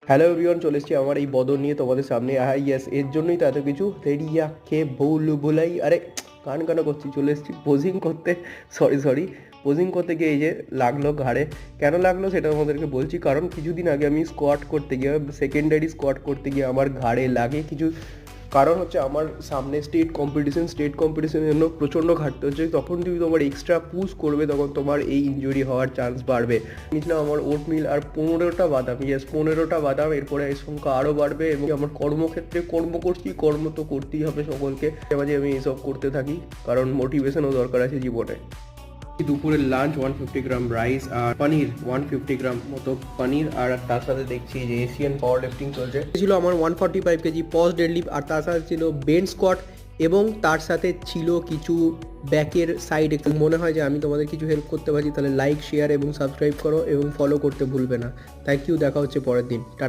Hello everyone, চলে এসেছি আমার এই বদল নিয়ে তোমাদের সামনে। ইয়েস, এর জন্যই তো এত কিছু রেডিয়া কে ভুল ভুলাই। আরে গান কেন করছি, চলে এসেছি পোজিং করতে। সরি, পোজিং করতে গিয়ে এই যে লাগলো ঘাড়ে। কেন লাগলো সেটা আমাদেরকে বলছি। কারণ কিছুদিন আগে আমি স্কোয়াট করতে গিয়ে, সেকেন্ডারি স্কোয়াট করতে গিয়ে আমার ঘাড়ে লাগে কিছু। কারণ হচ্ছে আমার সামনে স্টেট কম্পিটিশনের জন্য প্রচণ্ড ঘাটতে হচ্ছে। তখন তুমি তোমার এক্সট্রা পুশ করবে, তখন তোমার এই ইনজুরি হওয়ার চান্স বাড়বে। নিয়েছিলাম আমার ওটমিল আর 15টা বাদাম। ইয়েস, 15টা বাদাম। এরপরে এই সংখ্যা আরও বাড়বে এবং আমার কর্মক্ষেত্রে কর্ম তো করতেই হবে সকলকে। মাঝে আমি এইসব করতে থাকি কারণ মোটিভেশনও দরকার আছে জীবনে। দুপুরের লাঞ্চ 150 গ্রাম রাইস আর পনির, 150 গ্রাম মতো পনির। আর তার সাথে দেখছি যে এশিয়ান পাওয়ার লিফটিং চলছে। ছিল আমার 145 কেজি পজ ডেডলিফট, আর তার সাথে ছিল বেঞ্চ স্কোয়াট এবং তার সাথে ছিল কিছু ব্যাকের সাইড। একটু মনে হয় যে আমি তোমাদের কিছু হেল্প করতে পারি, তাহলে লাইক, শেয়ার এবং সাবস্ক্রাইব করো এবং ফলো করতে ভুলবে না। থ্যাংক ইউ, দেখা হচ্ছে পরের দিন। টাটা।